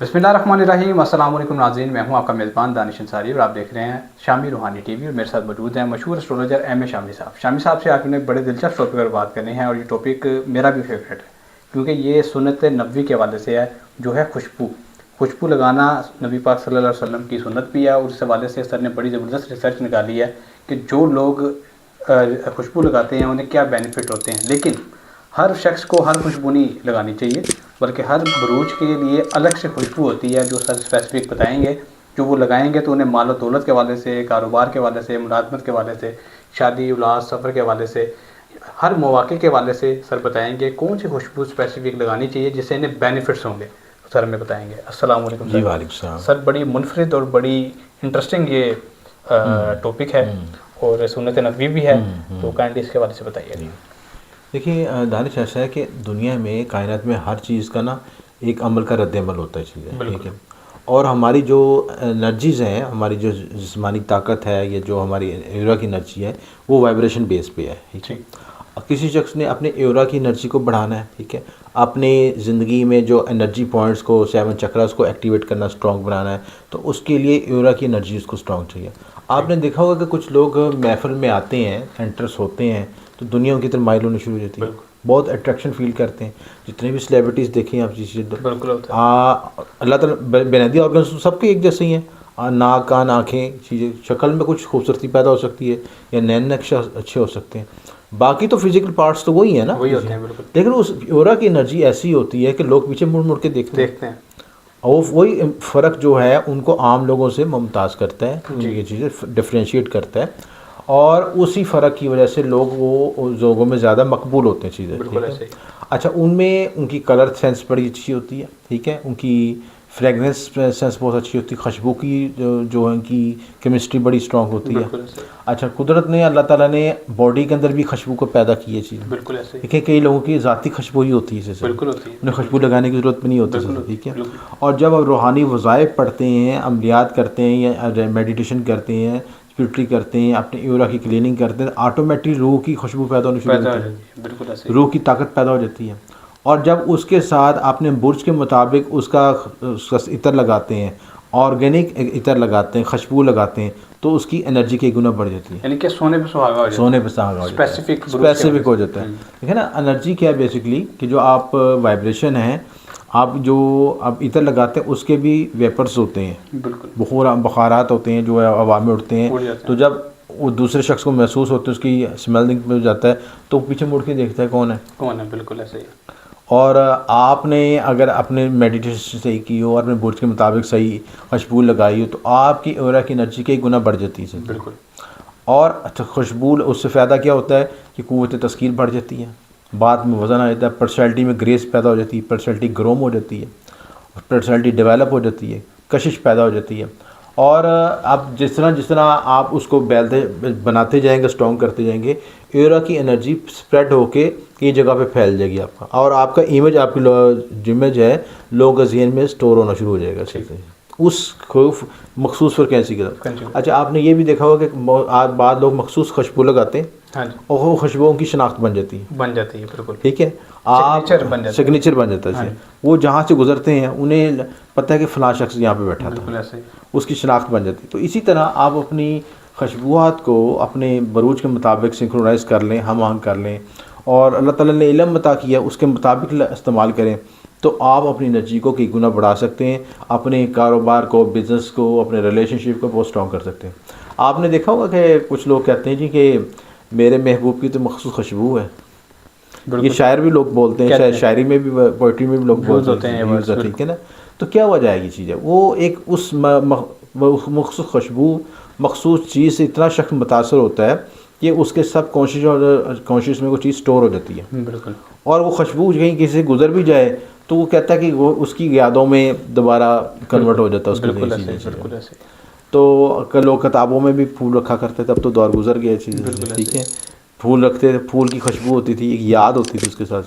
बिस्मिल्लाहिर्रहमानिर्रहीम। अस्सलाम वालेकुम नाज़रीन, मैं हूं आपका मेज़बान दानिश अंसारी और आप देख रहे हैं शामी रूहानी टीवी। और मेरे साथ मौजूद हैं मशहूर एस्ट्रोलॉजर एम ए शामी साहब। शामी साहब से आज मैंने बड़े दिलचस्प टॉपिक पर बात करनी है और ये टॉपिक मेरा भी फेवरेट है क्योंकि ये सुन्नत नबवी के हवाले से है, जो है खुशबू लगाना नबी पाक सल्लल्लाहु अलैहि वसल्लम की सुन्नत भी है। और इस हवाले से सर ने बड़ी ज़बरदस्त रिसर्च निकाली है कि जो लोग खुशबू लगाते हैं उन्हें क्या बेनिफिट होते हैं। लेकिन हर शख्स को हर खुशबू नहीं लगानी चाहिए, बल्कि हर बरूज के लिए अलग से खुशबू होती है जो सर स्पेसिफिक बताएंगे। जो वो लगाएंगे तो उन्हें माल और दौलत के हवाले से, कारोबार के हवाले से, मुलाजमत के हवाले से, शादी औलाद सफ़र के हवाले से, हर मौके के हवाले से सर बताएंगे कौन सी खुशबू स्पेसिफिक लगानी चाहिए जिससे इन्हें बेनिफिट्स होंगे। सर हमें बताएंगे। अस्सलाम वालेकुम जी। वालेकुम सलाम। सर बड़ी मुनफरिद और बड़ी इंटरेस्टिंग ये टॉपिक है और सुन्नत नबवी भी है, तो काइंडली इसके हवाले से बताइए। देखिए दानिश, ऐसा है कि दुनिया में कायनात में हर चीज़ का ना एक अमल का रद्द-ए-अमल होता है चीज़ें, ठीक है। और हमारी जो एनर्जीज़ हैं, हमारी जो जिस्मानी ताकत है, ये जो हमारी एरा की एनर्जी है, वो वाइब्रेशन बेस पे है, ठीक है। किसी शख्स ने अपने एरा की एनर्जी को बढ़ाना है, ठीक है, अपने ज़िंदगी में जो एनर्जी पॉइंट्स को, 7 चक्रास को एक्टिवेट करना, स्ट्रॉन्ग बनाना है, तो उसके लिए एरा की एनर्जी उसको स्ट्रॉन्ग चाहिए। आपने देखा होगा कि कुछ लोग महफिल में आते हैं, एंटर्स होते हैं, तो दुनिया उनकी तरफ माइल होनी शुरू हो जाती है, बहुत अट्रैक्शन फील करते हैं। जितने भी सेलिब्रिटीज़ देखें आप, अल्लाह ताला बुनियादी ऑर्गन्स सबके एक जैसे ही हैं, नाक कान आँखें चीज़ें, शक्ल में कुछ खूबसूरती पैदा हो सकती है या नैन नक्शा अच्छे हो सकते हैं, बाकी तो फिजिकल पार्ट्स तो वही है ना, वही होते हैं बिल्कुल। लेकिन उस ऑरा की एनर्जी ऐसी होती है कि लोग पीछे मुड़ मुड़ के देखते हैं। और वही फ़र्क जो है उनको आम लोगों से मुमताज़ करता है, ये चीज़ें डिफ्रेंशिएट करता है, और उसी फ़र्क की वजह से लोग वो लोगों में ज़्यादा मकबूल होते हैं चीज़ें, ठीक है। अच्छा, उनमें उनकी कलर सेंस बड़ी अच्छी होती है, ठीक है, उनकी फ्रेगनेंस सेंस बहुत अच्छी होती है, खुशबू की जो है उनकी केमिस्ट्री बड़ी स्ट्रॉन्ग होती है। अच्छा, कुदरत ने, अल्लाह ताला ने बॉडी के अंदर भी खुशबू को पैदा की है चीज़, बिल्कुल ऐसे, ठीक है। कई लोगों की ज़ाती खुशबू ही होती है, जैसे उन्हें खुशबू लगाने की ज़रूरत भी नहीं होती, ठीक है। और जब आप रूहानी वज़ाइफ पढ़ते हैं, अमलियात करते हैं या मेडिटेशन करते हैं, स्पिरिचुअली करते हैं, अपने एरा की क्लीनिंग करते हैं, ऑटोमेटिक रूह की खुशबू पैदा होनी शुरू होती है, रूह की ताकत पैदा हो जाती है। और जब उसके साथ आपने बुर्ज के मुताबिक उसका इतर लगाते हैं, ऑर्गेनिक इतर लगाते हैं, खुशबू लगाते हैं, तो उसकी एनर्जी कई गुना बढ़ जाती है, यानी कि सोने पे सुहागा हो जाता है, सोने पे सुहागा हो जाता है, स्पेसिफिक हो जाता है, ठीक है ना। एनर्जी क्या है बेसिकली, कि जो आप वाइब्रेशन है, आप जो आप इतर लगाते हैं उसके भी वेपर्स होते हैं, बुखारात होते हैं जो हवा में उड़ते हैं, तो जब वो दूसरे शख्स को महसूस होते हैं, उसकी स्मेलिंग में जाता है, तो पीछे मुड़ के देखता है कौन है, बिल्कुल ऐसे ही। और आपने अगर अपने मेडिटेशन सही की हो और अपने बुर्ज के मुताबिक सही खुशबू लगाई हो, तो आपकी एरा की एनर्जी कई गुना बढ़ जाती है, बिल्कुल। और अच्छा, खुशबू उससे फ़ायदा क्या होता है कि क़ुव्वत तस्कीर बढ़ जाती है, बात में वज़न आ जाता है, पर्सनैलिटी में ग्रेस पैदा हो जाती है, पर्सनैलिटी ग्रोम हो जाती है, पर्सनैलिटी डेवलप हो जाती है, कशिश पैदा हो जाती है। और आप जिस तरह आप उसको बनाते जाएंगे, स्ट्रॉन्ग करते जाएंगे, एरा की एनर्जी स्प्रेड होके कई जगह पे फैल जाएगी आपका, और आपका इमेज, आपकी इमेज है लोगों के ज़हन में स्टोर होना शुरू हो जाएगा, ठीक है, उस मखसूस फ्रिक्वेंसी की तरफ। अच्छा, आपने ये भी देखा होगा कि आज बाद लोग मखसूस खुशबू लगाते हैं, हाँ जी, और वो खुशबुओं की शनाख्त बन जाती है, बिल्कुल, ठीक है, आप सिग्नेचर बन जाता है, हाँ, वो जहाँ से गुजरते हैं उन्हें पता है कि फ़लाँ शख्स यहाँ पे बैठा था, उसकी शनाख्त बन जाती है। तो इसी तरह आप अपनी खुशबूआत को अपने बरूज के मुताबिक सिंक्रोनाइज़ कर लें, हम आहंग कर लें, और अल्लाह ताला ने इल्म अता किया उसके मुताबिक इस्तेमाल करें, तो आप अपनी एनर्जी को कई गुना बढ़ा सकते हैं, अपने कारोबार को, बिज़नेस को, अपने रिलेशनशिप को बहुत स्ट्रॉन्ग कर सकते हैं। आपने देखा होगा कि कुछ लोग कहते हैं जी कि मेरे महबूब की तो मखसूस खुशबू है, ये शायर भी लोग बोलते हैं, शायद शायरी में भी, पोइट्री में भी लोग बोलते हैं, ठीक है ना। तो क्या वजह है ये चीज़ है, वो एक उस मखसूस खुशबू, मखसूस चीज़ से इतना शख्स मुतासर होता है कि उसके सब कॉन्शियस में वो चीज़ स्टोर हो जाती है, बिल्कुल। और वो खुशबू कहीं किसी से गुजर भी जाए तो वो कहता है कि वो उसकी यादों में दोबारा कन्वर्ट हो जाता है उसके। तो लोग किताबों में भी फूल रखा करते थे, अब तो दौर गुजर गया चीज़, ठीक है, फूल रखते थे, फूल की खुशबू होती थी, एक याद होती थी उसके साथ,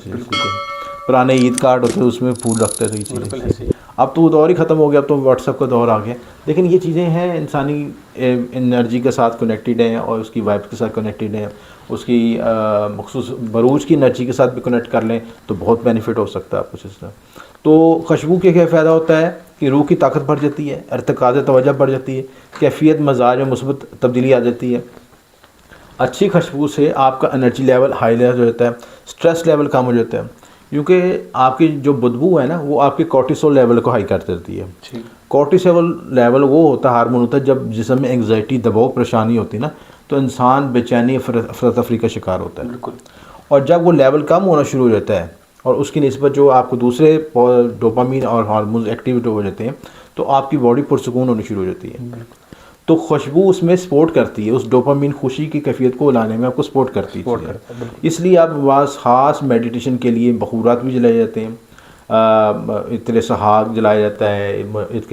पुराने ईद कार्ड होते थे उसमें फूल रखते थे चीज़ें। اب تو وہ دور ہی ختم ہو گیا, اب تو واٹس ایپ کا دور آ گیا. لیکن یہ چیزیں ہیں انسانی انرجی کے ساتھ کنیکٹیڈ ہیں اور اس کی وائب کے ساتھ کنیکٹیڈ ہیں, اس کی مخصوص بروج کی انرجی کے ساتھ بھی کنیکٹ کر لیں تو بہت بینیفٹ ہو سکتا ہے آپ کو سسٹم. تو خوشبو کے کیا فائدہ ہوتا ہے کہ روح کی طاقت بڑھ جاتی ہے, ارتکاز توجہ بڑھ جاتی ہے, کیفیت مزاج میں مثبت تبدیلی آ جاتی ہے. اچھی خوشبو سے آپ کا انرجی لیول ہائی لیول ہو جاتا ہے, سٹریس لیول کم ہو جاتا ہے, کیونکہ آپ کی جو بدبو ہے نا وہ آپ کے کورٹیسول لیول کو ہائی کر دیتی ہے. کورٹیسول لیول وہ ہوتا ہے, ہارمون ہوتا ہے جب جسم میں انگزائٹی, دباؤ, پریشانی ہوتی ہے نا تو انسان بے چینی, افراتفری کا شکار ہوتا ہے. بالکل. اور جب وہ لیول کم ہونا شروع ہو جاتا ہے اور اس کی نسبت جو آپ کو دوسرے ڈوپامین اور ہارمونز ایکٹیویٹ ہو جاتے ہیں تو آپ کی باڈی پرسکون ہونی شروع ہو جاتی ہے. تو خوشبو اس میں سپورٹ کرتی ہے, اس ڈوپامین خوشی کی کیفیت کو لانے میں آپ کو سپورٹ کرتی ہے. اس لیے آپ بعض خاص میڈیٹیشن کے لیے بخورات بھی جلائے جاتے ہیں, عطر سہاگ جلایا جاتا ہے,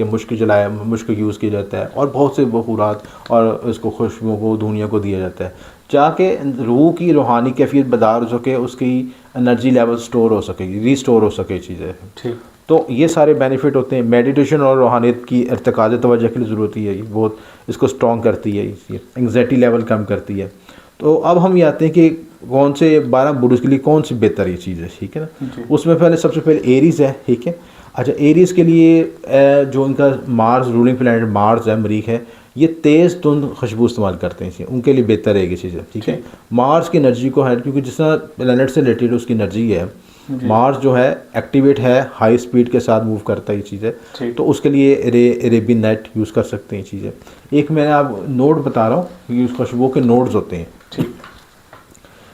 مشک یوز کیا جاتا ہے, اور بہت سے بخورات اور اس کو خوشبو کو دنیا کو دیا جاتا ہے تاکہ روح کی روحانی کیفیت بدار ہو سکے, اس کی انرجی لیول سٹور ہو سکے, ریسٹور ہو سکے چیزیں. تو یہ سارے بینیفٹ ہوتے ہیں. میڈیٹیشن اور روحانیت کی ارتکاز توجہ کے لیے ضرورت ہے, یہ بہت اس کو سٹرونگ کرتی ہے, انگزائٹی لیول کم کرتی ہے. تو اب ہم یہ آتے ہیں کہ کون سے 12 بروج کے لیے کون سی بہتر یہ چیز ہے, ٹھیک ہے نا. اس میں پہلے سب سے پہلے ایریز ہے, ٹھیک ہے. اچھا, ایریز کے لیے جو ان کا مارس رولنگ پلانٹ مارس ہے, مریخ ہے, یہ تیز تند خوشبو استعمال کرتے ہیں, ان کے لیے بہتر ہے یہ چیزیں, ٹھیک ہے. مارس کی انرجی کو ہے, کیونکہ جس طرح پلانٹ سے ریلیٹڈ اس کی انرجی ہے, مارس جو ہے ایکٹیویٹ ہے, ہائی اسپیڈ کے ساتھ موو کرتا ہے یہ چیزیں, تو اس کے لیے عربین نائٹ یوز کر سکتے ہیں یہ چیزیں. ایک میں نے آپ نوٹ بتا رہا ہوں کہ اس خوشبو کے نوٹس ہوتے ہیں,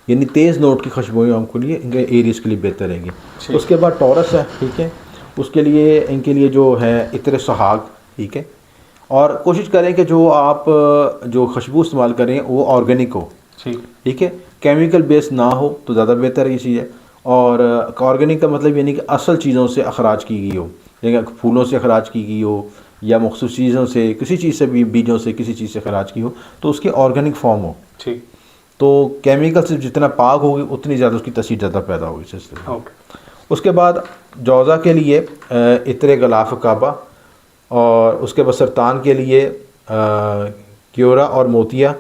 یعنی تیز نوٹ کی خوشبوئیں ہم کو لیے ان کے ایریز کے لیے بہتر رہیں گی. اس کے بعد ٹورس ہے, ٹھیک ہے. اس کے لیے ان کے لیے جو ہے عطر سہاگ, ٹھیک ہے. اور کوشش کریں کہ جو آپ جو خوشبو استعمال کریں وہ آرگینک ہو, ٹھیک ہے, کیمیکل بیس نہ ہو تو زیادہ بہتر ہے یہ چیز ہے. اور آرگینک کا مطلب یعنی کہ اصل چیزوں سے اخراج کی گئی ہو, لیکن پھولوں سے اخراج کی گئی ہو یا مخصوص چیزوں سے, کسی چیز سے بھی, بیجوں سے, کسی چیز سے اخراج کی ہو تو اس کی آرگینک فارم ہو. تو کیمیکل سے جتنا پاک ہوگی اتنی زیادہ اس کی تاثیر زیادہ پیدا ہوگی سسٹم. اس کے بعد جوزہ کے لیے عطر غلاف کعبہ, اور اس کے بعد سرطان کے لیے کیورا اور موتیا,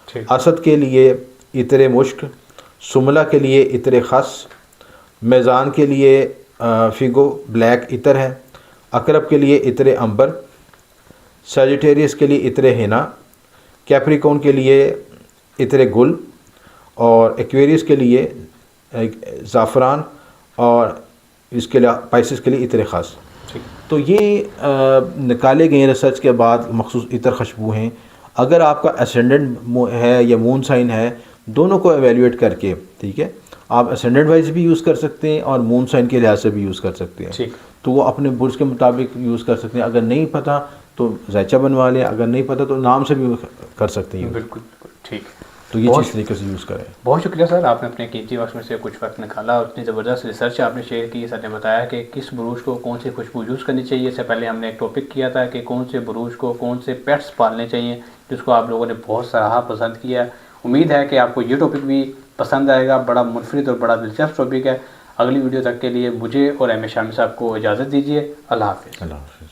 اسد کے لیے عطر مشک, سملہ کے لیے عطر خس, میزان کے لیے فیگو بلیک عطر ہے, عقرب کے لیے عطر عنبر, سیجیٹیریس کے لیے عطر ہینا, کیپریکون کے لیے عطر گل, اور ایکویریس کے لیے زعفران, اور اس کے لیے پائسس کے لیے عطر خاص. تو یہ نکالے گئے ریسرچ کے بعد مخصوص عطر خوشبو ہیں. اگر آپ کا اسینڈنٹ ہے یا مون سائن ہے, دونوں کو ایویلیویٹ کر کے, ٹھیک ہے, آپ اسینڈنٹ وائز بھی یوز کر سکتے ہیں اور مون سائن کے لحاظ سے بھی یوز کر سکتے ہیں. تو وہ اپنے برج کے مطابق یوز کر سکتے ہیں. اگر نہیں پتہ تو ذائچہ بنوا لیں, اگر نہیں پتہ تو نام سے بھی کر سکتے ہیں. بالکل ٹھیک. تو یہ چیز طریقے سے یوز کریں. بہت شکریہ سر, آپ نے اپنے قیمتی وقت میں سے کچھ وقت نکالا اور اتنی زبردست ریسرچ آپ نے شیئر کی. سر نے بتایا کہ کس بروج کو کون سی خوشبو یوز کرنی چاہیے. اس سے پہلے ہم نے ایک ٹاپک کیا تھا کہ کون سے بروج کو کون سے پیٹس پالنے چاہیے, جس کو آپ لوگوں نے بہت سراہا, پسند کیا. امید ہے کہ آپ کو یہ ٹاپک بھی پسند آئے گا. بڑا منفرد اور بڑا دلچسپ ٹاپک ہے. اگلی ویڈیو تک کے لیے مجھے اور ایم اے شامی صاحب کو اجازت دیجیے. اللہ حافظ. اللہ حافظ.